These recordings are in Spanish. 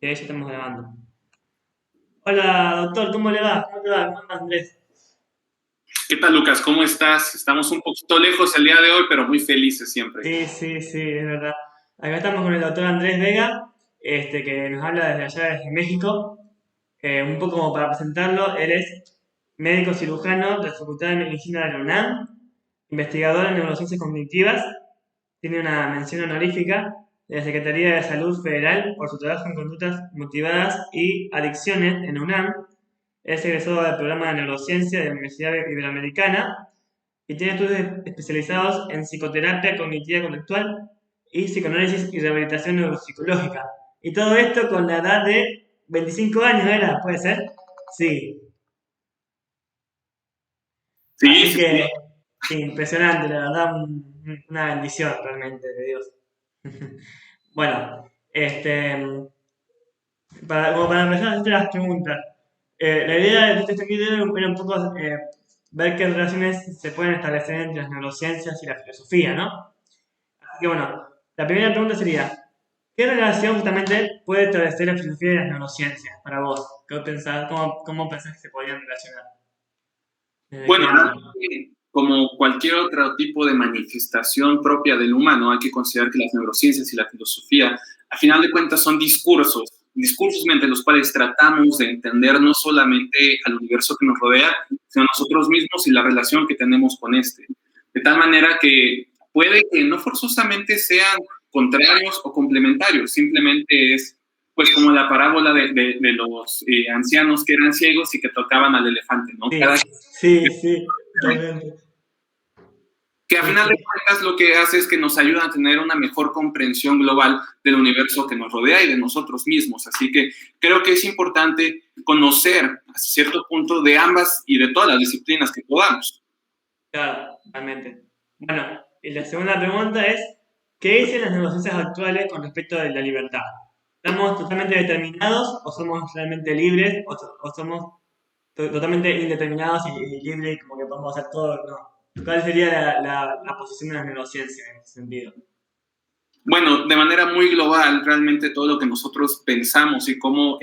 Y ahí ya estamos grabando. Hola, doctor, ¿cómo le va? ¿Cómo te va? ¿Cómo andas, Andrés? ¿Qué tal, Lucas? ¿Cómo estás? Estamos un poquito lejos el día de hoy, pero muy felices siempre. Sí, sí, sí, es verdad. Acá estamos con el doctor Andrés Vega, que nos habla desde allá, desde México. Un poco como para presentarlo, él es médico cirujano de la Facultad de Medicina de la UNAM, investigador en neurociencias cognitivas, tiene una mención honorífica de la Secretaría de Salud Federal por su trabajo en conductas motivadas y adicciones en la UNAM. Es egresado del programa de neurociencia de la Universidad Iberoamericana y tiene estudios especializados en psicoterapia cognitiva conductual y psicoanálisis y rehabilitación neuropsicológica. Y todo esto con la edad de 25 años, ¿era? ¿Puede ser? Sí. Sí, Así sí, sí. que, sí, impresionante, la verdad, una bendición realmente de Dios. Bueno, como para empezar a hacerte las preguntas, la idea de este video era un poco ver qué relaciones se pueden establecer entre las neurociencias y la filosofía, ¿no? Así que bueno, la primera pregunta sería, ¿qué relación justamente puede establecer la filosofía y las neurociencias para vos? ¿Qué pensás, cómo pensás que se podrían relacionar? ¿Desde Bueno, qué ámbito? realmente, como cualquier otro tipo de manifestación propia del humano, hay que considerar que las neurociencias y la filosofía, a final de cuentas, son discursos mediante los cuales tratamos de entender no solamente al universo que nos rodea, sino a nosotros mismos y la relación que tenemos con este. De tal manera que puede que no forzosamente sean contrarios o complementarios, simplemente es pues como la parábola de los ancianos que eran ciegos y que tocaban al elefante, ¿no? Sí, sí, sí, totalmente. Que a final de Este, cuentas lo que hace es que nos ayuda a tener una mejor comprensión global del universo que nos rodea y de nosotros mismos. Así que creo que es importante conocer a cierto punto de ambas y de todas las disciplinas que podamos. claro, totalmente. Bueno, y la segunda pregunta es, ¿qué dicen las neurociencias actuales con respecto a la libertad? ¿Estamos totalmente determinados o somos realmente libres o somos totalmente indeterminados y libres y como que podemos hacer todo? No. ¿Cuál sería la posición de las neurociencias en ese sentido? Bueno, de manera muy global, realmente todo lo que nosotros pensamos y cómo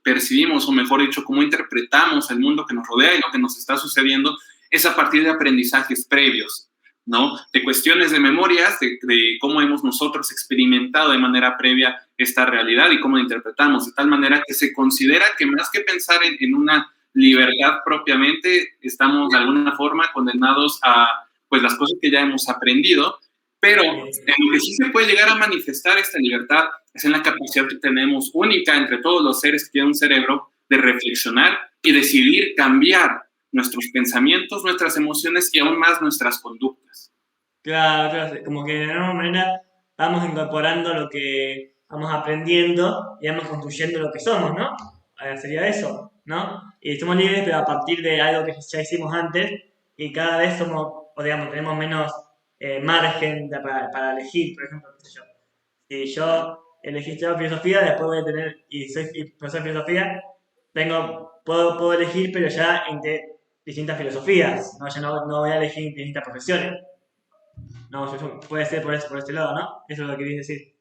percibimos, o mejor dicho, cómo interpretamos el mundo que nos rodea y lo que nos está sucediendo, es a partir de aprendizajes previos, ¿no? De cuestiones de memorias, de cómo hemos nosotros experimentado de manera previa esta realidad y cómo la interpretamos, de tal manera que se considera que más que pensar en una libertad propiamente, estamos de alguna forma condenados a pues las cosas que ya hemos aprendido, pero Sí. en lo que sí se puede llegar a manifestar esta libertad es en la capacidad que tenemos única entre todos los seres que tienen un cerebro de reflexionar y decidir cambiar nuestros pensamientos, nuestras emociones y aún más nuestras conductas. Claro, claro, como que de alguna manera vamos incorporando lo que vamos aprendiendo y vamos construyendo lo que somos, ¿no? Sería eso, ¿no? Y somos libres, pero a partir de algo que ya hicimos antes y cada vez somos, o digamos, tenemos menos margen para elegir, por ejemplo, qué sé yo. Si yo elegí estudiar filosofía, después voy a tener, y soy profesor de filosofía, puedo elegir, pero ya entre distintas filosofías, ¿no? Ya no voy a elegir distintas profesiones. No, puede ser por este lado, ¿no? Eso es lo que queréis decir.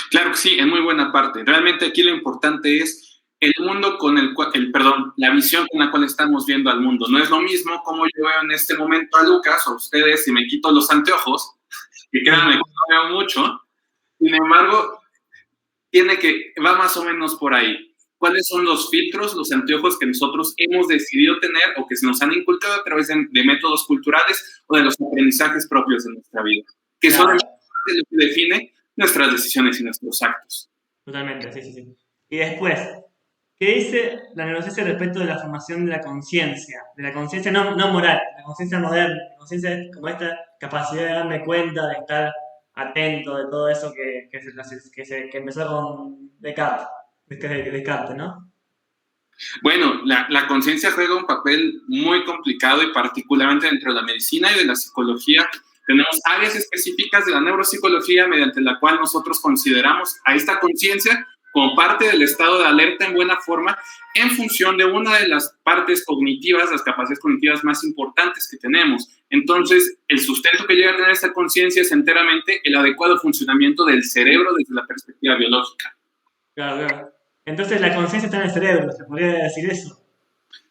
Claro que sí, en muy buena parte. Realmente aquí lo importante es el mundo con el cual, perdón, la visión con la cual estamos viendo al mundo. No es lo mismo como yo veo en este momento a Lucas o a ustedes si me quito los anteojos, que créanme que Sí, no veo mucho. Sin embargo, va más o menos por ahí. ¿Cuáles son los filtros, los anteojos que nosotros hemos decidido tener o que se nos han inculcado a través de métodos culturales o de los aprendizajes propios de nuestra vida? Que son claro, lo que define nuestras decisiones y nuestros actos. totalmente, sí, sí, sí. Y después, ¿qué dice la neurociencia respecto de la formación de la conciencia? De la conciencia no moral, la conciencia moderna, la conciencia es como esta capacidad de darme cuenta, de estar atento de todo eso que empezó con Descartes, Descartes, ¿no? Bueno, la conciencia juega un papel muy complicado y particularmente dentro de la medicina y de la psicología. Tenemos áreas específicas de la neuropsicología mediante la cual nosotros consideramos a esta conciencia como parte del estado de alerta en buena forma en función de una de las partes cognitivas, las capacidades cognitivas más importantes que tenemos. Entonces, el sustento que llega a tener esta conciencia es enteramente el adecuado funcionamiento del cerebro desde la perspectiva biológica. Claro, claro. Entonces la conciencia está en el cerebro, se podría decir eso.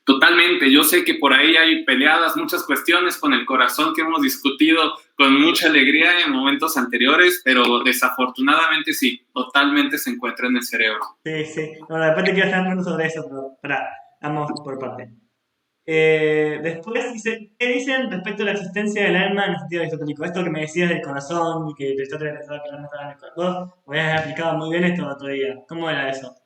Totalmente, yo sé que por ahí hay peleadas, muchas cuestiones con el corazón que hemos discutido con mucha alegría en momentos anteriores, pero desafortunadamente sí, totalmente se encuentra en el cerebro. Sí, sí. Bueno, después te quiero estar hablando sobre eso, pero pará, vamos por parte. Después dice, ¿qué dicen respecto a la existencia del alma en el sentido aristotélico? Esto que me decías del corazón y que Aristóteles pensaba que el alma estaba en el corazón. Vos me habías explicado muy bien esto el otro día. ¿Cómo era eso?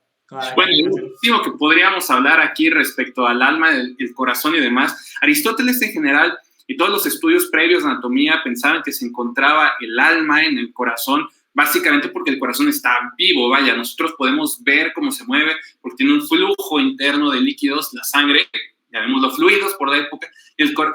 Bueno, lo último que podríamos hablar aquí respecto al alma, el corazón y demás, Aristóteles en general y todos los estudios previos de anatomía pensaban que se encontraba el alma en el corazón, básicamente porque el corazón está vivo, vaya, nosotros podemos ver cómo se mueve, porque tiene un flujo interno de líquidos, la sangre, llamémoslo fluidos por la época,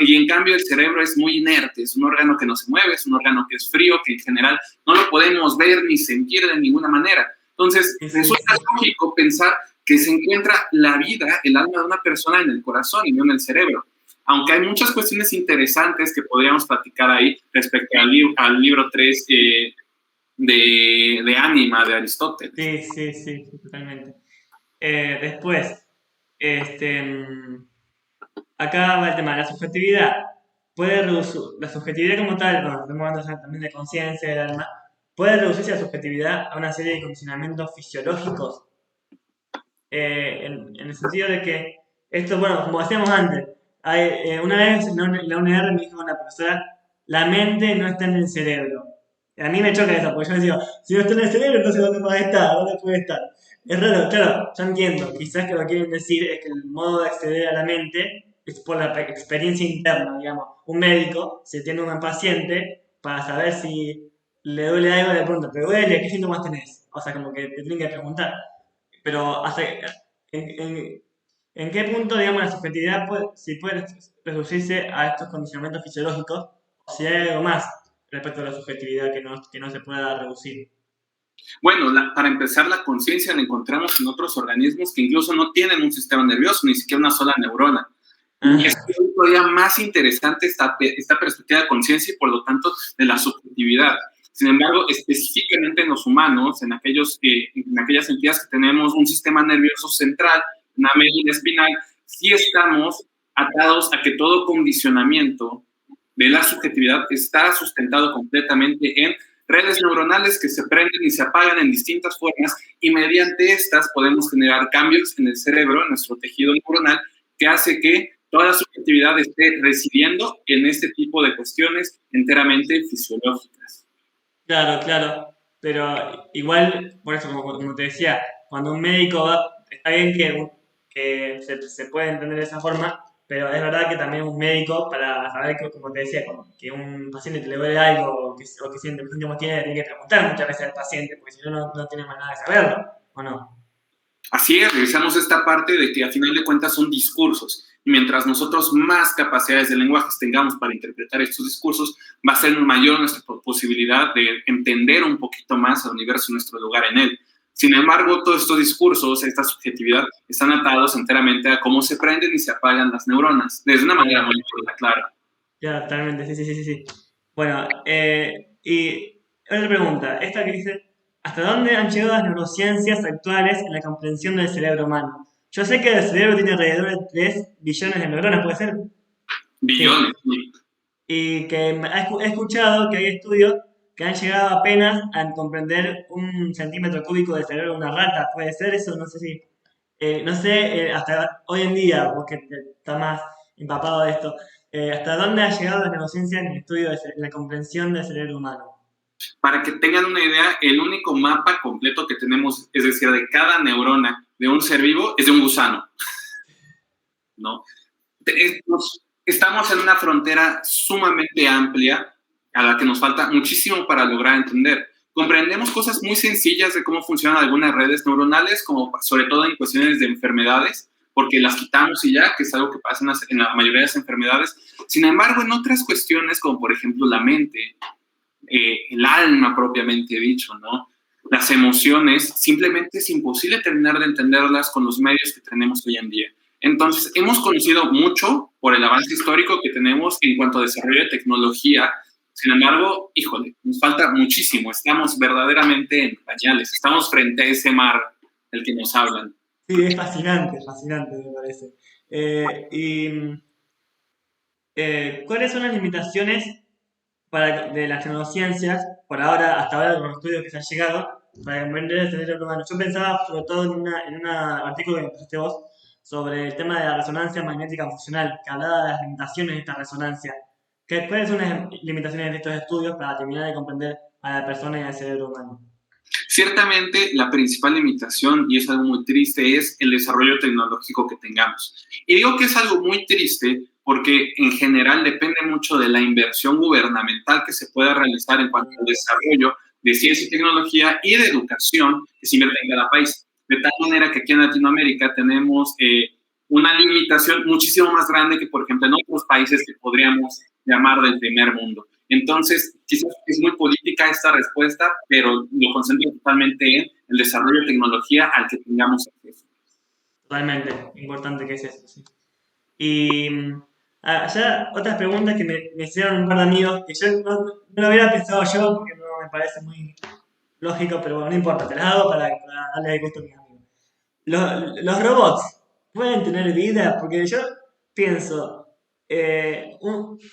y en cambio el cerebro es muy inerte, es un órgano que no se mueve, es un órgano que es frío, que en general no lo podemos ver ni sentir de ninguna manera. Entonces, resulta lógico pensar que se encuentra la vida, el alma de una persona en el corazón y no en el cerebro. Aunque hay muchas cuestiones interesantes que podríamos platicar ahí respecto al libro 3 de Ánima de Aristóteles. Sí, totalmente. Después, acá va el tema de la subjetividad. Puede reducir, la subjetividad como tal, bueno, estamos hablando también de conciencia del alma, puede reducirse la subjetividad a una serie de condicionamientos fisiológicos. En el sentido de que esto, bueno, como decíamos antes, una vez en la UNR me dijo una profesora, la mente no está en el cerebro. A mí me choca eso, porque yo digo, si no está en el cerebro, no sé dónde va a estar, dónde puede estar. Es raro, claro, yo entiendo, quizás que lo que quieren decir es que el modo de acceder a la mente es por la experiencia interna, digamos. Un médico se tiene un paciente para saber si le duele algo, le pregunta, ¿te duele? ¿Qué síntomas tenés? O sea, como que te tienen que preguntar. Pero en, en qué punto, digamos, la subjetividad si puede reducirse a estos condicionamientos fisiológicos, o si hay algo más respecto a la subjetividad que no se pueda reducir. Bueno, para empezar, la conciencia la encontramos en otros organismos que incluso no tienen un sistema nervioso, ni siquiera una sola neurona. Y es todavía más interesante esta perspectiva de conciencia y por lo tanto de la subjetividad. Sin embargo, específicamente en los humanos, en aquellas entidades que tenemos un sistema nervioso central, una médula espinal, sí estamos atados a que todo condicionamiento de la subjetividad está sustentado completamente en redes neuronales que se prenden y se apagan en distintas formas y mediante estas podemos generar cambios en el cerebro, en nuestro tejido neuronal, que hace que toda la subjetividad esté residiendo en este tipo de cuestiones enteramente fisiológicas. Claro, pero igual, por eso, como te decía, cuando un médico está bien que se puede entender de esa forma, pero es verdad que también un médico, para saber que, como te decía, que un paciente que le duele algo o que siente síntomas tiene que preguntar muchas veces al paciente, porque si no, no tiene manera de saberlo, ¿o no? Así es, revisamos esta parte de que a final de cuentas son discursos. Y mientras nosotros más capacidades de lenguaje tengamos para interpretar estos discursos, va a ser mayor nuestra posibilidad de entender un poquito más al universo y nuestro lugar en él. Sin embargo, todos estos discursos, esta subjetividad, están atados enteramente a cómo se prenden y se apagan las neuronas, desde una manera muy clara. Ya, totalmente, sí. Bueno, y otra pregunta, esta que dice, ¿hasta dónde han llegado las neurociencias actuales en la comprensión del cerebro humano? Yo sé que el cerebro tiene alrededor de 3 billones de neuronas, ¿puede ser? Billones. Sí. Y que he escuchado que hay estudios que han llegado apenas a comprender 1 centímetro cúbico del cerebro de una rata, ¿puede ser eso? No sé si... no sé, hasta hoy en día, porque está más empapado de esto, ¿hasta dónde ha llegado la neurociencia en el estudio de la comprensión del cerebro humano? Para que tengan una idea, el único mapa completo que tenemos, es decir, de cada neurona de un ser vivo, es de un gusano, ¿no? Estamos en una frontera sumamente amplia a la que nos falta muchísimo para lograr entender. Comprendemos cosas muy sencillas de cómo funcionan algunas redes neuronales, como sobre todo en cuestiones de enfermedades, porque las quitamos y ya, que es algo que pasa en la mayoría de las enfermedades. Sin embargo, en otras cuestiones, como por ejemplo la mente, el alma propiamente dicho, ¿no? Las emociones, simplemente es imposible terminar de entenderlas con los medios que tenemos hoy en día. Entonces, hemos conocido mucho por el avance histórico que tenemos en cuanto a desarrollo de tecnología. Sin embargo, híjole, nos falta muchísimo. Estamos verdaderamente en pañales. Estamos frente a ese mar el que nos hablan. Sí, es fascinante me parece. Y ¿cuáles son las limitaciones de las neurociencias, por ahora, hasta ahora con los estudios que se han llegado, para comprender el cerebro humano? Yo pensaba sobre todo en un artículo que me pasaste vos sobre el tema de la resonancia magnética funcional, que hablaba de las limitaciones de esta resonancia. ¿Cuáles son las limitaciones de estos estudios para terminar de comprender a la persona y al cerebro humano? Ciertamente, la principal limitación, y es algo muy triste, es el desarrollo tecnológico que tengamos. Y digo que es algo muy triste porque en general depende mucho de la inversión gubernamental que se pueda realizar en cuanto al desarrollo de ciencia y tecnología y de educación que se invierte en cada país. De tal manera que aquí en Latinoamérica tenemos una limitación muchísimo más grande que, por ejemplo, en otros países que podríamos llamar del primer mundo. Entonces, quizás es muy política esta respuesta, pero lo concentro totalmente en el desarrollo de tecnología al que tengamos acceso. Totalmente, importante que es eso, sí. Y ya otras preguntas que me hicieron un par de amigos, que yo no lo hubiera pensado yo porque no me parece muy lógico, pero bueno, no importa, te las hago para darle el gusto a mis amigos. Los robots pueden tener vida, porque yo pienso,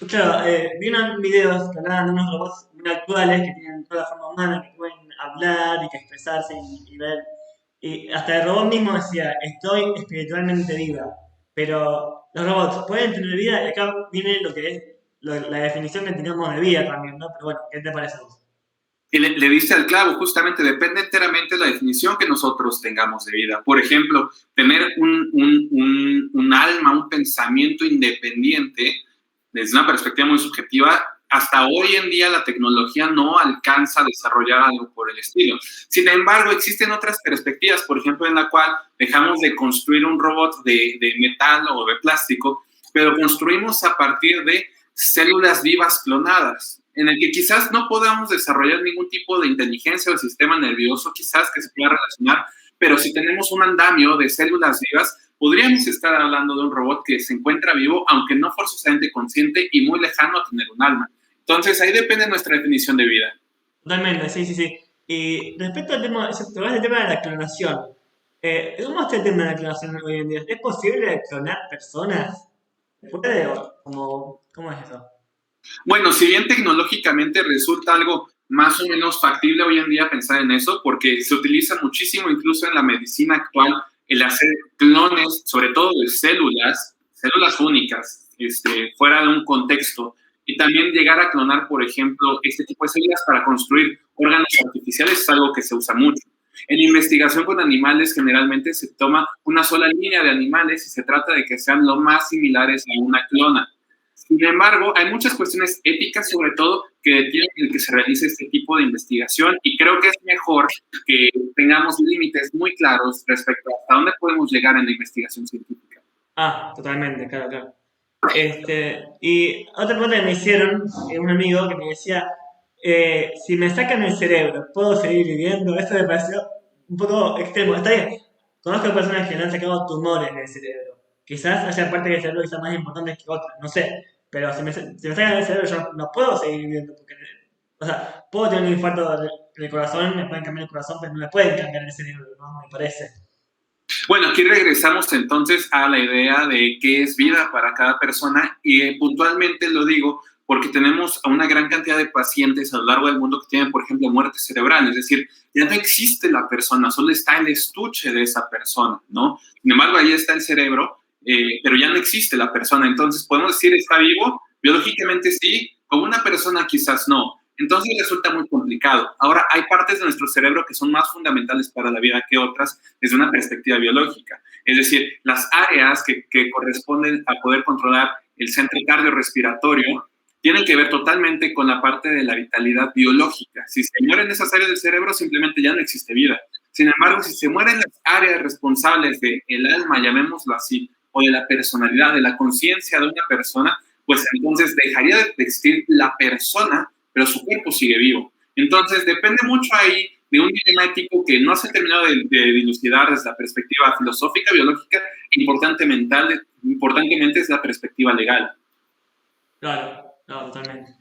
claro, vi unos videos que hablaban de unos robots muy actuales que tienen toda la forma humana, que pueden hablar y que expresarse y ver. Y hasta el robot mismo decía, estoy espiritualmente viva. Pero los robots pueden tener vida y acá viene lo que es la definición que tenemos de vida también, ¿no? Pero bueno, ¿qué te parece a vos? Y le diste al clavo, justamente depende enteramente de la definición que nosotros tengamos de vida. Por ejemplo, tener un alma, un pensamiento independiente, desde una perspectiva muy subjetiva, hasta hoy en día la tecnología no alcanza a desarrollar algo por el estilo. Sin embargo, existen otras perspectivas, por ejemplo, en la cual dejamos de construir un robot de metal o de plástico, pero construimos a partir de células vivas clonadas, en el que quizás no podamos desarrollar ningún tipo de inteligencia o sistema nervioso, quizás que se pueda relacionar, pero si tenemos un andamio de células vivas, podríamos estar hablando de un robot que se encuentra vivo, aunque no forzosamente consciente y muy lejano a tener un alma. Entonces, ahí depende nuestra definición de vida. Totalmente, sí, sí, sí. Y respecto al tema, tocaste el tema de la clonación. ¿Cómo está el tema de la clonación hoy en día? ¿Es posible clonar personas? ¿Se puede? ¿Cómo es eso? Bueno, si bien tecnológicamente resulta algo más o menos factible hoy en día pensar en eso, porque se utiliza muchísimo incluso en la medicina actual el hacer clones, sobre todo de células únicas, fuera de un contexto, y también llegar a clonar, por ejemplo, este tipo de células para construir órganos artificiales es algo que se usa mucho. En investigación con animales generalmente se toma una sola línea de animales y se trata de que sean lo más similares a una clona. Sin embargo, hay muchas cuestiones éticas, sobre todo, que detienen el que se realice este tipo de investigación y creo que es mejor que tengamos límites muy claros respecto a hasta dónde podemos llegar en la investigación científica. Totalmente, claro, claro. Y otra pregunta que me hicieron, un amigo que me decía, si me sacan el cerebro, ¿puedo seguir viviendo? Esto me pareció un poco extremo. Está bien, conozco personas que le han sacado tumores en el cerebro. Quizás haya partes del cerebro que sean más importantes que otras, no sé. Pero si me sacan el cerebro, yo no puedo seguir viviendo. Porque, o sea, puedo tener un infarto del corazón, me pueden cambiar el corazón, pero no me pueden cambiar el cerebro, ¿no? Me parece. Bueno, aquí regresamos entonces a la idea de qué es vida para cada persona y puntualmente lo digo porque tenemos a una gran cantidad de pacientes a lo largo del mundo que tienen, por ejemplo, muerte cerebral, es decir, ya no existe la persona, solo está el estuche de esa persona, ¿no? Sin embargo, ahí está el cerebro, pero ya no existe la persona, entonces podemos decir, ¿está vivo? Biológicamente sí, como una persona quizás no. Entonces resulta muy complicado. Ahora, hay partes de nuestro cerebro que son más fundamentales para la vida que otras desde una perspectiva biológica. Es decir, las áreas que corresponden a poder controlar el centro cardiorrespiratorio tienen que ver totalmente con la parte de la vitalidad biológica. Si se mueren esas áreas del cerebro, simplemente ya no existe vida. Sin embargo, si se mueren las áreas responsables del alma, llamémoslo así, o de la personalidad, de la conciencia de una persona, pues entonces dejaría de existir la persona, pero su cuerpo sigue vivo. Entonces, depende mucho ahí de un dilema ético que no se ha terminado de dilucidar desde la perspectiva filosófica, biológica, importantemente es la perspectiva legal. Claro, claro, totalmente.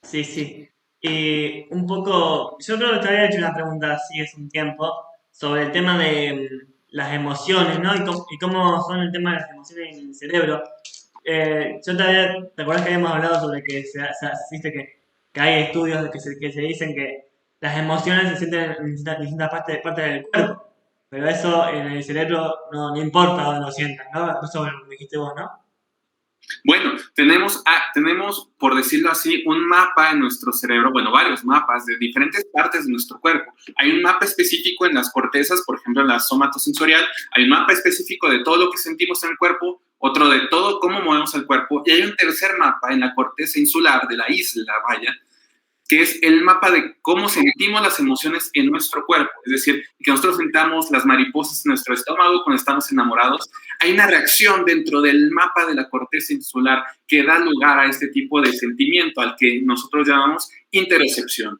Sí, sí. Y un poco, yo creo que te había hecho una pregunta así hace un tiempo, sobre el tema de las emociones, ¿no? Y cómo son el tema de las emociones en el cerebro. ¿Te acuerdas que habíamos hablado sobre que existe que hay estudios que se dicen que las emociones se sienten en distintas partes del cuerpo? Pero eso en el cerebro no importa dónde lo sientas, ¿no? Eso lo dijiste vos, ¿no? Bueno, tenemos, por decirlo así, un mapa en nuestro cerebro, bueno, varios mapas de diferentes partes de nuestro cuerpo. Hay un mapa específico en las cortezas, por ejemplo, en la somatosensorial, hay un mapa específico de todo lo que sentimos en el cuerpo, otro de todo cómo movemos el cuerpo, y hay un tercer mapa en la corteza insular de la isla, vaya, que es el mapa de cómo sentimos las emociones en nuestro cuerpo. Es decir, que nosotros sentamos las mariposas en nuestro estómago cuando estamos enamorados. Hay una reacción dentro del mapa de la corteza insular que da lugar a este tipo de sentimiento al que nosotros llamamos interocepción.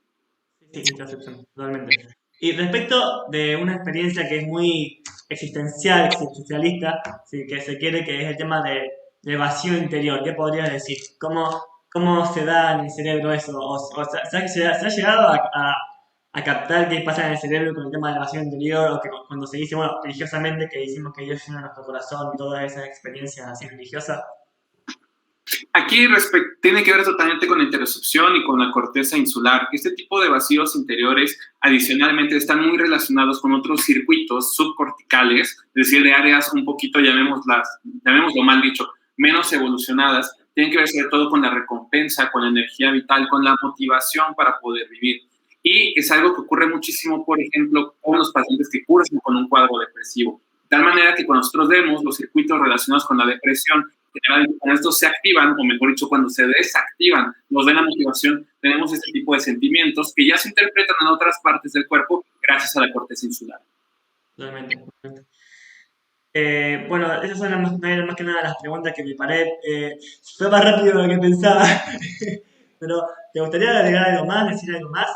Sí, interocepción, totalmente. Y respecto de una experiencia que es muy existencialista, sí, que se quiere, que es el tema de vacío interior, ¿qué podrías decir? ¿Cómo se da en el cerebro eso? ¿Se ha llegado a captar qué pasa en el cerebro con el tema del vacío interior? O que cuando se dice, bueno, religiosamente, que decimos que Dios llena nuestro corazón y todas esas experiencias así religiosas. Aquí tiene que ver totalmente con la interocepción y con la corteza insular. Este tipo de vacíos interiores adicionalmente están muy relacionados con otros circuitos subcorticales, es decir, de áreas un poquito, llamémoslo mal dicho, menos evolucionadas. Tienen que ver sobre todo con la recompensa, con la energía vital, con la motivación para poder vivir. Y es algo que ocurre muchísimo, por ejemplo, con los pacientes que cursan con un cuadro depresivo. De tal manera que cuando nosotros vemos los circuitos relacionados con la depresión, generalmente cuando estos se activan, o mejor dicho, cuando se desactivan, nos den la motivación, tenemos este tipo de sentimientos que ya se interpretan en otras partes del cuerpo gracias a la corteza insular. Totalmente. Bueno, esas son más que nada las preguntas que me paré. Fue más rápido de lo que pensaba. Pero, ¿te gustaría agregar algo más, decir algo más?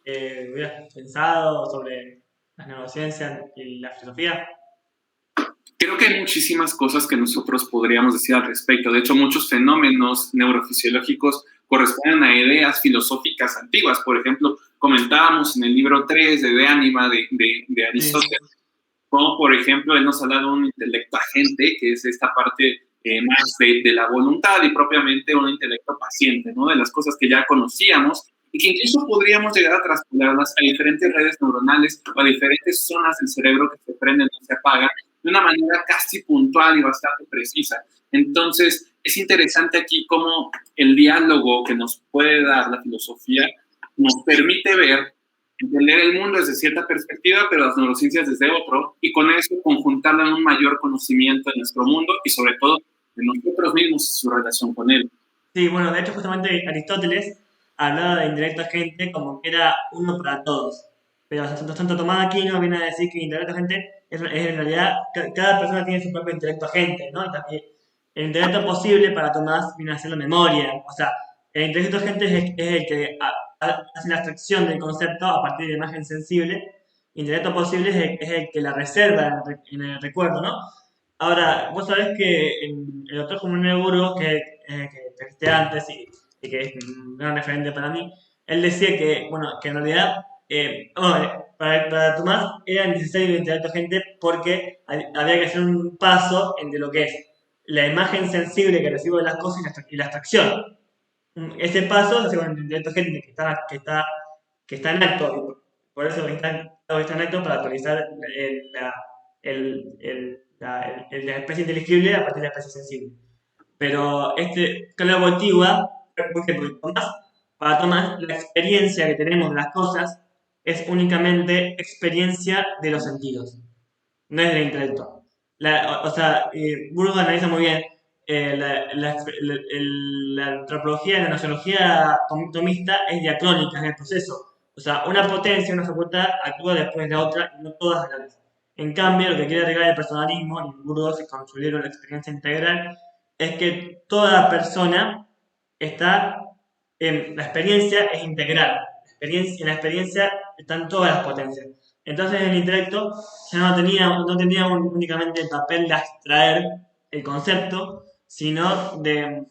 ¿Hubieras pensado sobre las neurociencias y la filosofía? Creo que hay muchísimas cosas que nosotros podríamos decir al respecto. De hecho, muchos fenómenos neurofisiológicos corresponden a ideas filosóficas antiguas. Por ejemplo, comentábamos en el libro 3 de Ánima de Aristóteles, sí, como por ejemplo él nos habla de un intelecto agente, que es esta parte más de la voluntad y propiamente un intelecto paciente, ¿no? De las cosas que ya conocíamos y que incluso podríamos llegar a traspolarlas a diferentes redes neuronales o a diferentes zonas del cerebro que se prenden o se apagan de una manera casi puntual y bastante precisa. Entonces, es interesante aquí cómo el diálogo que nos puede dar la filosofía nos permite ver, entender el mundo desde cierta perspectiva, pero las neurociencias desde otro, y con eso conjuntarlo en un mayor conocimiento de nuestro mundo y sobre todo de nosotros mismos y su relación con él. Sí, bueno, de hecho justamente Aristóteles hablaba de intelecto agente como que era uno para todos. Pero Santo Tomás de Aquino viene a decir que el intelecto agente es en realidad, cada persona tiene su propio intelecto agente, ¿no? Y también el intelecto posible para Tomás viene a ser la memoria. O sea, el intelecto agente es el que hace la abstracción del concepto a partir de imagen sensible. Intelecto posible es el que la reserva en el recuerdo, ¿no? Ahora, vos sabés que el doctor Comunero Burgos, que entrevisté antes y que es un gran referente para mí, él decía que, bueno, que en realidad para Tomás era necesario el intelecto agente porque había que hacer un paso entre lo que es la imagen sensible que recibo de las cosas y la abstracción. Ese paso se hace con el intelecto agente que está en acto, por eso está en acto para actualizar la especie inteligible a partir de la especie sensible. Pero cálculo antigua, por ejemplo, para Tomás, la experiencia que tenemos de las cosas es únicamente experiencia de los sentidos, no es del intelecto. Burgos analiza muy bien la antropología y la nociología tomista es diacrónica en el proceso. O sea, una potencia, una facultad actúa después de la otra y no todas a la vez. En cambio, lo que quiere arreglar el personalismo, y Burgos con su libro La experiencia integral, es que toda persona está la experiencia es integral. En la experiencia están todas las potencias. Entonces el intelecto ya no tenía únicamente el papel de abstraer el concepto, sino de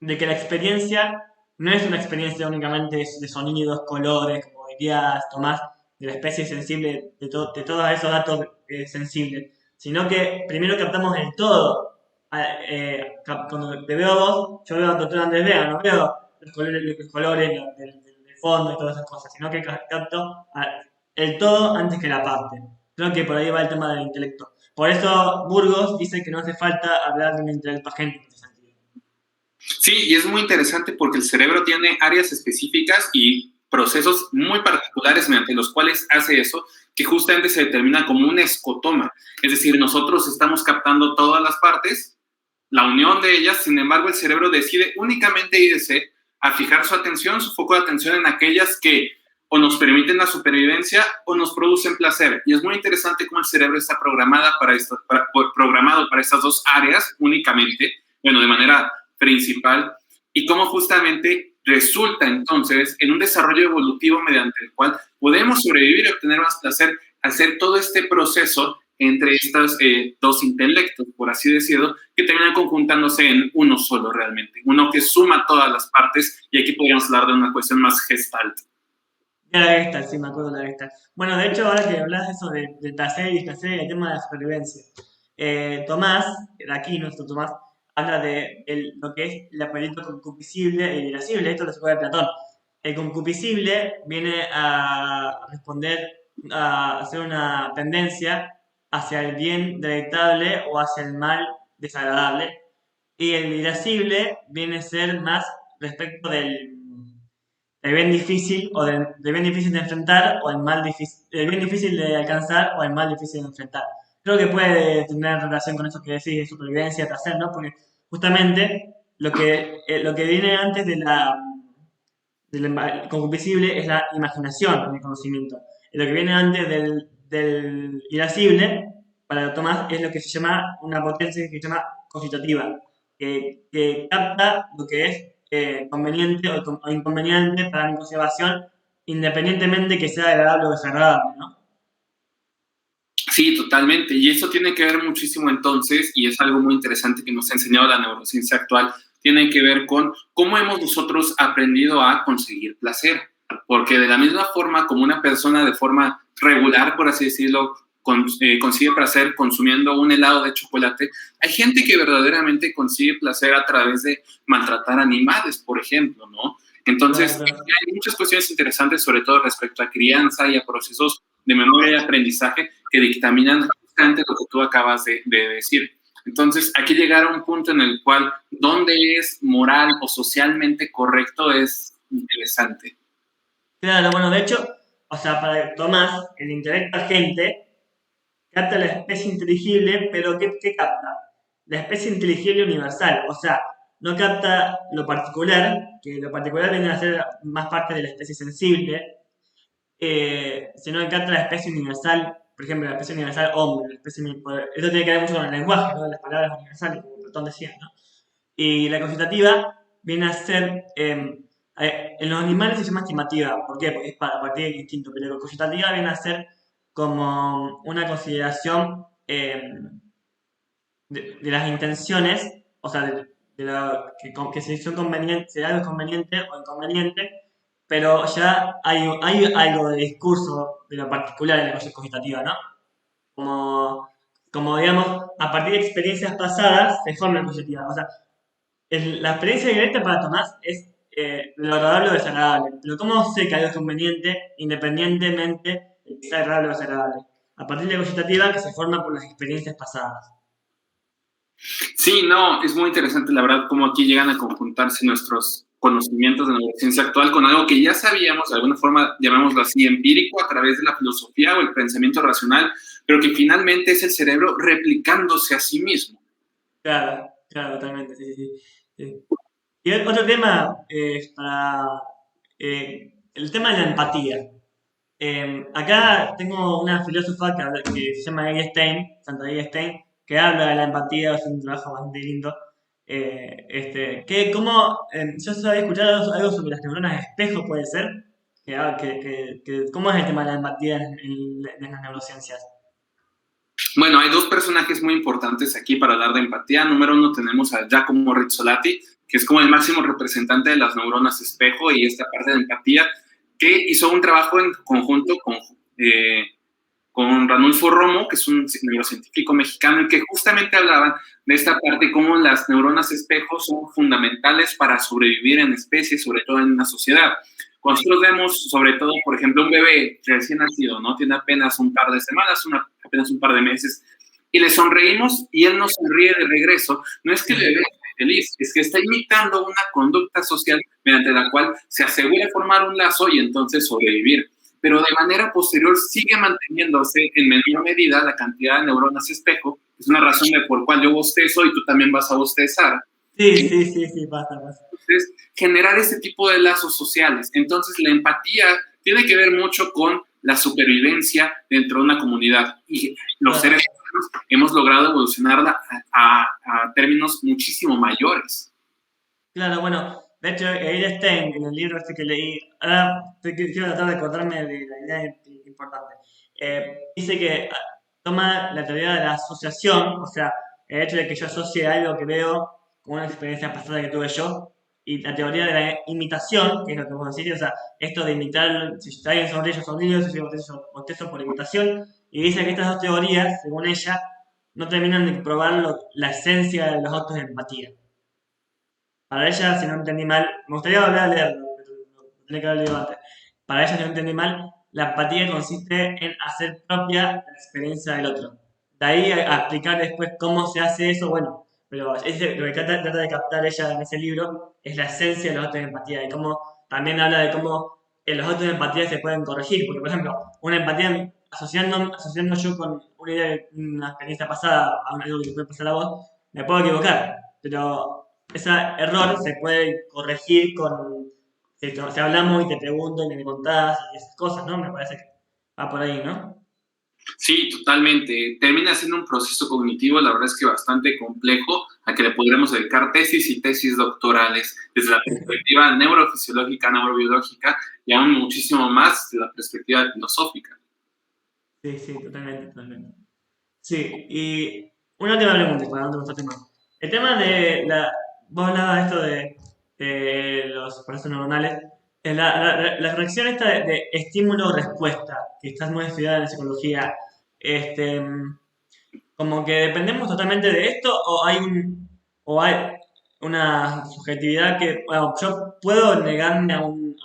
que la experiencia no es una experiencia únicamente de sonidos, colores, como diría Tomás, de la especie sensible, de todos esos datos sensibles, sino que primero captamos el todo. Cuando te veo a vos, yo veo al doctor Andrés Vega, no veo los colores del fondo y todas esas cosas, sino que capto el todo antes que la parte. Creo que por ahí va el tema del intelecto. Por eso Burgos dice que no hace falta hablar de un intelecto agente en ese sentido. Sí, y es muy interesante porque el cerebro tiene áreas específicas y procesos muy particulares mediante los cuales hace eso, que justamente se determina como un escotoma. Es decir, nosotros estamos captando todas las partes, la unión de ellas, sin embargo, el cerebro decide únicamente irse a fijar su atención, su foco de atención en aquellas que o nos permiten la supervivencia o nos producen placer. Y es muy interesante cómo el cerebro está programado para estas dos áreas únicamente, bueno, de manera principal, y cómo justamente resulta entonces en un desarrollo evolutivo mediante el cual podemos sobrevivir y obtener más placer, hacer todo este proceso entre estos dos intelectos, por así decirlo, que terminan conjuntándose en uno solo realmente, uno que suma todas las partes, y aquí podríamos hablar de una cuestión más gestalt. Ya la Gestalt, sí, me acuerdo de la Gestalt. Bueno, de hecho, ahora que hablas de eso de placer y displacer y el tema de la supervivencia, Tomás, de aquí nuestro Tomás, habla de lo que es el apetito concupiscible e irascible. Esto lo se de Platón. El concupiscible viene a responder, a hacer una tendencia hacia el bien deleitable o hacia el mal desagradable. Y el irascible viene a ser más respecto del bien difícil o del bien difícil de enfrentar o el bien difícil de alcanzar o el mal difícil de enfrentar. Creo que puede tener relación con eso que decís de supervivencia, placer, ¿no? Porque justamente lo que viene antes del concupiscible es la imaginación del conocimiento. Y lo que viene antes del irascible, para Tomás, es lo que se llama una potencia que se llama cogitativa, que capta lo que es conveniente o inconveniente para mi conservación, independientemente que sea agradable o desagradable, ¿no? Sí, totalmente. Y eso tiene que ver muchísimo entonces, y es algo muy interesante que nos ha enseñado la neurociencia actual, tiene que ver con cómo hemos nosotros aprendido a conseguir placer. Porque de la misma forma como una persona de forma regular, por así decirlo, consigue placer consumiendo un helado de chocolate, hay gente que verdaderamente consigue placer a través de maltratar animales, por ejemplo, ¿no? Entonces, Claro, claro. hay muchas cuestiones interesantes, sobre todo respecto a crianza y a procesos de memoria y aprendizaje que dictaminan justamente lo que tú acabas de decir. Entonces, aquí llegar a un punto en el cual dónde es moral o socialmente correcto es interesante. Claro, bueno, de hecho, o sea, para Tomás, el intelecto agente capta la especie inteligible, pero ¿qué capta? La especie inteligible universal, o sea, no capta lo particular, que lo particular viene a ser más parte de la especie sensible, sino que capta la especie universal, por ejemplo, la especie universal hombre, esto tiene que ver mucho con el lenguaje, ¿no? Las palabras universales, como Platón decía, ¿no? Y la cogitativa viene a ser, en los animales se llama estimativa, ¿por qué? Porque es para partir del instinto, pero la cogitativa viene a ser como una consideración de las intenciones, o sea, que si son convenientes, si algo es conveniente o inconveniente, pero ya hay algo de discurso de lo particular en la cosa cogitativa, ¿no? Como, como digamos, a partir de experiencias pasadas se forma la cogitativa. O sea, la experiencia directa para Tomás es lo agradable o desagradable. Pero ¿cómo sé que algo es conveniente independientemente de que sea agradable o desagradable? A partir de la cogitativa que se forma por las experiencias pasadas. Sí, no, es muy interesante la verdad cómo aquí llegan a conjuntarse nuestros conocimientos de la neurociencia actual con algo que ya sabíamos, de alguna forma, llamémoslo así, empírico a través de la filosofía o el pensamiento racional, pero que finalmente es el cerebro replicándose a sí mismo. Claro, claro, totalmente, sí, sí, sí. Y otro tema el tema de la empatía. Acá tengo una filósofa que se llama Elie Stein, Santa Elie Stein, que habla de la empatía, es un trabajo bastante lindo. Yo había escuchado algo sobre las neuronas espejo, puede ser, ¿cómo es el tema de la empatía en las neurociencias? Bueno, hay dos personajes muy importantes aquí para hablar de empatía. Número uno tenemos a Giacomo Rizzolatti, que es como el máximo representante de las neuronas espejo y esta parte de empatía, que hizo un trabajo en conjunto con con Ranulfo Romo, que es un neurocientífico mexicano, y que justamente hablaban de esta parte, cómo las neuronas espejo son fundamentales para sobrevivir en especies, sobre todo en una sociedad. Cuando nosotros vemos, sobre todo, por ejemplo, un bebé recién nacido, ¿no? Tiene apenas un par de semanas, apenas un par de meses, y le sonreímos y él nos sonríe de regreso, no es que el bebé esté feliz, es que está imitando una conducta social mediante la cual se asegura formar un lazo y entonces sobrevivir. Pero de manera posterior sigue manteniéndose en menor medida la cantidad de neuronas espejo. Es una razón de por cual yo bostezo y tú también vas a bostezar. Sí, pasa. Entonces, generar este tipo de lazos sociales. Entonces, la empatía tiene que ver mucho con la supervivencia dentro de una comunidad. Y los seres humanos hemos logrado evolucionarla a términos muchísimo mayores. Claro, bueno, de hecho, Edith Stein, en el libro este que leí, ahora quiero tratar de acordarme de la idea importante. Dice que toma la teoría de la asociación, o sea, el hecho de que yo asocie algo que veo con una experiencia pasada que tuve yo, y la teoría de la imitación, que es lo que vos decís, o sea, esto de imitar, si alguien sonríe, yo sonrío, si yo bostezo por imitación, y dice que estas dos teorías, según ella, no terminan de probar la esencia de los actos de empatía. Para ella, si no entendí mal, me gustaría volver a leerlo, pero lo tenía que haber leído antes. Para ella, si no entendí mal, la empatía consiste en hacer propia la experiencia del otro. De ahí a explicar después cómo se hace eso, bueno, pero lo que trata de captar ella en ese libro es la esencia de los actos de empatía y cómo también habla de cómo los actos de empatía se pueden corregir. Porque, por ejemplo, una empatía asociando yo con una idea, una experiencia pasada a algo que te puede pasar a vos, me puedo equivocar, pero ese error se puede corregir si hablamos y te pregunto y me contás y esas cosas, ¿no? Me parece que va por ahí, ¿no? Sí, totalmente. Termina siendo un proceso cognitivo, la verdad es que bastante complejo, a que le podremos dedicar tesis y tesis doctorales desde la perspectiva neurofisiológica, neurobiológica y aún muchísimo más desde la perspectiva filosófica. Sí, totalmente. Sí, y una última pregunta para no te tema. El tema de vos hablabas de esto de los procesos neuronales. La reacción esta de estímulo-respuesta, que estás muy estudiada en la psicología, este, como que dependemos totalmente de esto o hay una subjetividad que, bueno, yo puedo negarme a un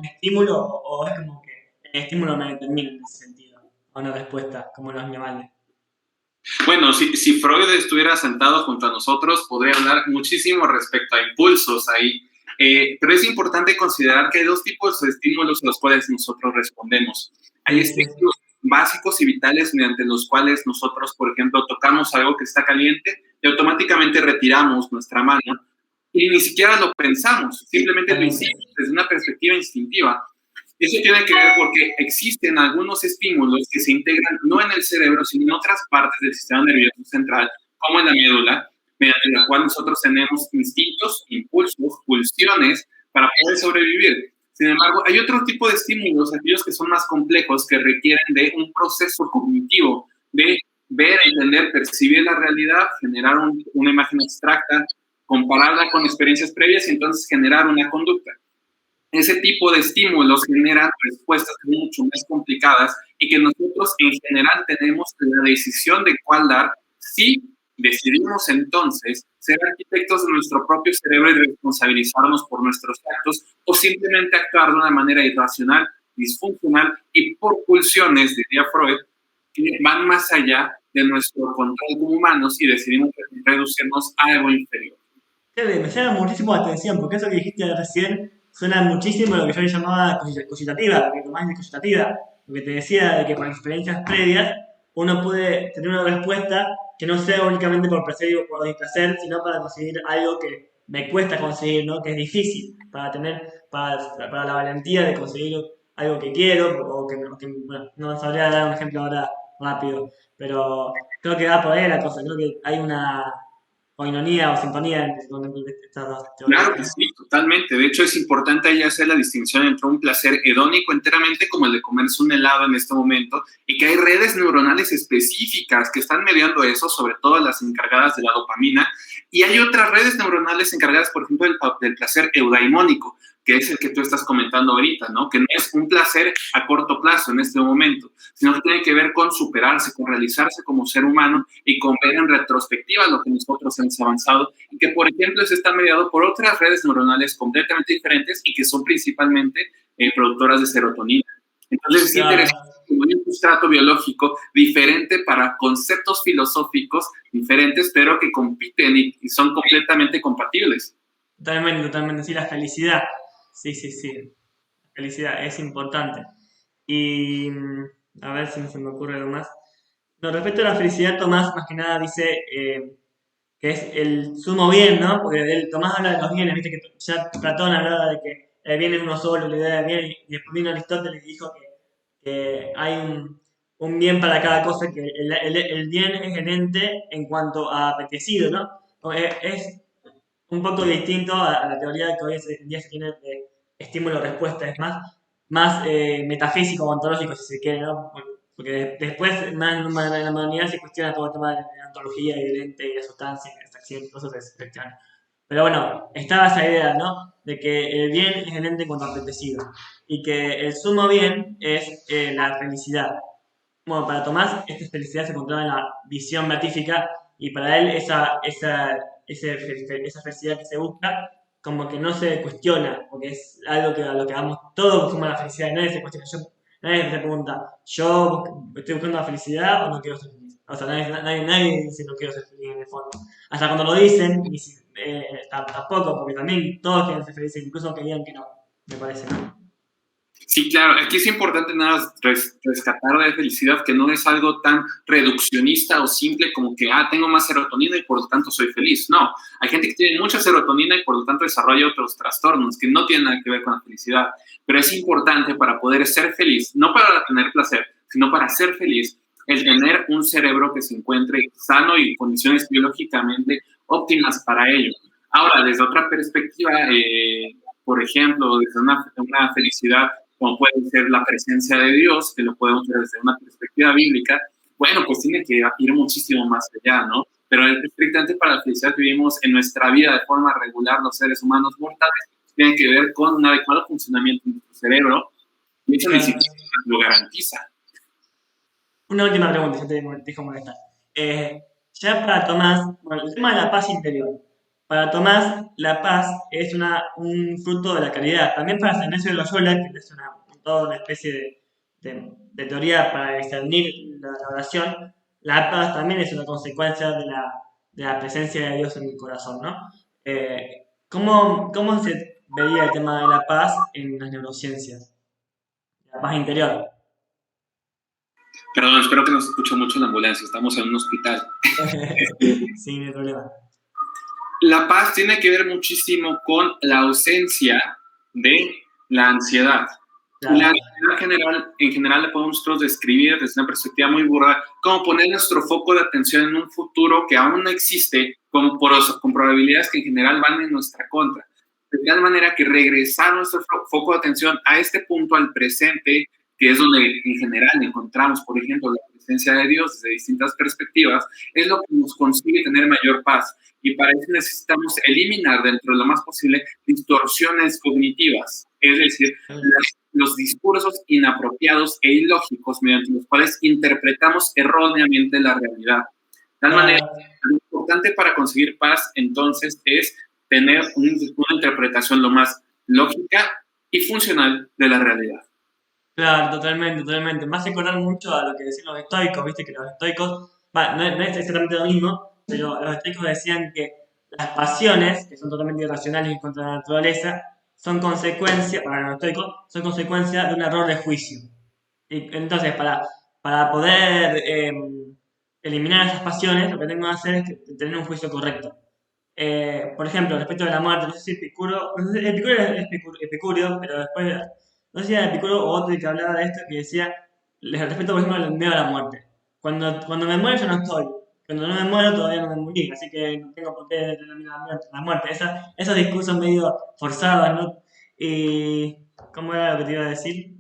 estímulo o es como que el estímulo me determina en ese sentido, a una respuesta, como los animales. Bueno, si Freud estuviera sentado junto a nosotros, podría hablar muchísimo respecto a impulsos ahí. Pero es importante considerar que hay dos tipos de estímulos a los cuales nosotros respondemos. Hay estímulos básicos y vitales mediante los cuales nosotros, por ejemplo, tocamos algo que está caliente y automáticamente retiramos nuestra mano y ni siquiera lo pensamos, simplemente lo hicimos desde una perspectiva instintiva. Eso tiene que ver porque existen algunos estímulos que se integran no en el cerebro, sino en otras partes del sistema nervioso central, como en la médula, mediante la cual nosotros tenemos instintos, impulsos, pulsiones para poder sobrevivir. Sin embargo, hay otro tipo de estímulos, aquellos que son más complejos, que requieren de un proceso cognitivo, de ver, entender, percibir la realidad, generar una imagen abstracta, compararla con experiencias previas y entonces generar una conducta. Ese tipo de estímulos generan respuestas mucho más complicadas y que nosotros en general tenemos la decisión de cuál dar si decidimos entonces ser arquitectos de nuestro propio cerebro y responsabilizarnos por nuestros actos o simplemente actuar de una manera irracional, disfuncional y por pulsiones, diría Freud, que van más allá de nuestro control como humanos y decidimos reducirnos a algo inferior. Me llama muchísimo la atención, porque eso que dijiste recién suena muchísimo a lo que yo le llamaba cogitativa, lo que tomás de cogitativa, lo que te decía de que con experiencias previas uno puede tener una respuesta que no sea únicamente por placer o por displacer, sino para conseguir algo que me cuesta conseguir, ¿no? Que es difícil, para la valentía de conseguir algo que quiero, o que bueno, no sabría dar un ejemplo ahora rápido, pero creo que va por ahí la cosa, creo que hay una coinonía o sintonía entre estas dos teorías. Claro que sí, totalmente. De hecho, es importante ahí hacer la distinción entre un placer hedónico enteramente, como el de comerse un helado en este momento, y que hay redes neuronales específicas que están mediando eso, sobre todo las encargadas de la dopamina, y hay otras redes neuronales encargadas, por ejemplo, del placer eudaimónico, que es el que tú estás comentando ahorita, ¿no? Que no es un placer a corto plazo en este momento, sino que tiene que ver con superarse, con realizarse como ser humano y con ver en retrospectiva lo que nosotros hemos avanzado y que, por ejemplo, eso está mediado por otras redes neuronales completamente diferentes y que son principalmente productoras de serotonina. Entonces es interesante, hay un sustrato biológico diferente para conceptos filosóficos diferentes, pero que compiten y son completamente compatibles. Totalmente, totalmente. Sí, la felicidad. Sí, sí, sí. La felicidad es importante. Y a ver si se me ocurre algo más. No, respecto a la felicidad, Tomás más que nada dice que es el sumo bien, ¿no? Porque Tomás habla de los bienes, viste que ya Platón hablaba de que el bien es uno solo, la idea del bien, y después vino Aristóteles y dijo que hay un bien para cada cosa, que el bien es el ente en cuanto a apetecido, ¿no? Es un poco distinto a la teoría que hoy en día se tiene de estímulo-respuesta, es más metafísico o ontológico, si se quiere, ¿no? Porque después, más en la modernidad, se cuestiona todo el tema de la ontología y del ente y la sustancia y la extracción, todo eso se cuestiona. Pero bueno, estaba esa idea, ¿no? De que el bien es el ente en cuanto a apetecido y que el sumo bien es la felicidad. Bueno, para Tomás, esta felicidad se encontraba en la visión beatífica y para él esa felicidad que se busca como que no se cuestiona, porque es algo que a lo que vamos, todos buscamos la felicidad, nadie se cuestiona, nadie se pregunta, ¿yo estoy buscando la felicidad o no quiero ser feliz? O sea, nadie dice no quiero ser feliz en el fondo. Hasta cuando lo dicen, tampoco, porque también todos quieren ser felices, incluso aunque digan que no, me parece, ¿no? Sí, claro, aquí es importante nada rescatar la felicidad, que no es algo tan reduccionista o simple como que, tengo más serotonina y por lo tanto soy feliz. No, hay gente que tiene mucha serotonina y por lo tanto desarrolla otros trastornos que no tienen nada que ver con la felicidad. Pero es importante para poder ser feliz, no para tener placer, sino para ser feliz, el tener un cerebro que se encuentre sano y condiciones biológicamente óptimas para ello. Ahora, desde otra perspectiva, por ejemplo, desde una felicidad como puede ser la presencia de Dios, que lo podemos ver desde una perspectiva bíblica, bueno, pues tiene que ir muchísimo más allá, ¿no? Pero estrictamente para la felicidad que vivimos en nuestra vida de forma regular, los seres humanos mortales, tiene que ver con un adecuado funcionamiento de nuestro cerebro, y eso ni siquiera lo garantiza. Una última pregunta, ya te dejo molestar. Ya para Tomás, bueno, el tema de la paz interior. Para Tomás, la paz es un fruto de la caridad. También para San Ignacio de Loyola, que es toda una especie de teoría para discernir la oración, la paz también es una consecuencia de la presencia de Dios en el corazón, ¿no? ¿Cómo se veía el tema de la paz en las neurociencias? La paz interior. Perdón, espero que nos escuche mucho la ambulancia, estamos en un hospital. Sí, no hay problema. La paz tiene que ver muchísimo con la ausencia de la ansiedad. Claro. La ansiedad en general la podemos nosotros describir desde una perspectiva muy burda como poner nuestro foco de atención en un futuro que aún no existe con probabilidades que en general van en nuestra contra. De tal manera que regresar nuestro foco de atención a este punto, al presente, que es donde en general encontramos, por ejemplo, la presencia de Dios desde distintas perspectivas, es lo que nos consigue tener mayor paz. Y para eso necesitamos eliminar dentro de lo más posible distorsiones cognitivas, es decir, los discursos inapropiados e ilógicos mediante los cuales interpretamos erróneamente la realidad. De tal manera, lo importante para conseguir paz entonces es tener una interpretación lo más lógica y funcional de la realidad. Claro, totalmente, totalmente. Me hace acordar mucho a lo que decían los estoicos, viste que los estoicos, no es exactamente lo mismo, pero los estoicos decían que las pasiones, que son totalmente irracionales y contra la naturaleza, son consecuencia, para los estoicos, son consecuencia de un error de juicio. Y entonces, para poder eliminar esas pasiones, lo que tengo que hacer es tener un juicio correcto. Por ejemplo, respecto de la muerte, no sé si Epicuro, no sé, Epicuro es Epicurio, pero después, no sé si era Epicuro o otro que hablaba de esto, que decía, les respeto por ejemplo el miedo a la muerte. Cuando me muero yo no estoy, cuando no me muero todavía no me morí, así que no tengo por qué tener miedo a la muerte. Esos discursos medio forzados, ¿no? Y, ¿cómo era lo que te iba a decir?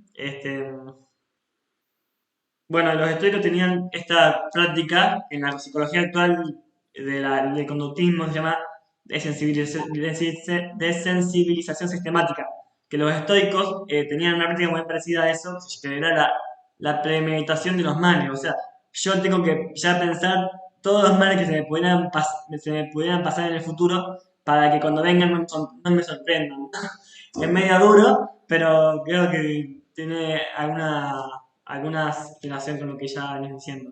Bueno, los estoicos tenían esta práctica en la psicología actual del conductismo, se llama desensibilización sistemática, que los estoicos tenían una práctica muy parecida a eso, que era la premeditación de los males. O sea, yo tengo que ya pensar todos los males que se me pudieran pasar en el futuro para que cuando vengan no me sorprendan. Es medio duro, pero creo que tiene alguna relación con lo que ya venís diciendo.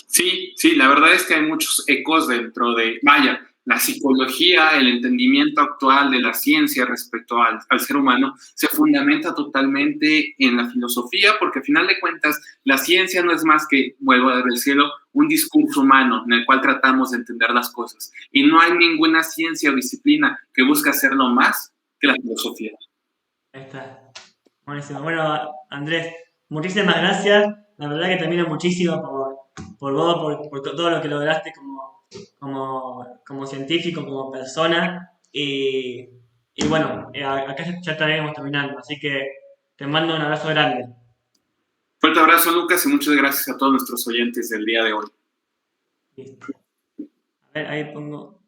Sí, sí, la verdad es que hay muchos ecos dentro de, vaya, la psicología, el entendimiento actual de la ciencia respecto al ser humano se fundamenta totalmente en la filosofía, porque al final de cuentas la ciencia no es más que, vuelvo a ver el cielo, un discurso humano en el cual tratamos de entender las cosas. Y no hay ninguna ciencia o disciplina que busque hacerlo más que la filosofía. Ahí está. Buenísimo. Bueno, Andrés, muchísimas gracias. La verdad que te admiro muchísimo por vos, por todo lo que lograste como científico, como persona. Y bueno, acá ya estaremos terminando. Así que te mando un abrazo grande. Fuerte abrazo, Lucas, y muchas gracias a todos nuestros oyentes del día de hoy. Listo. A ver, ahí pongo.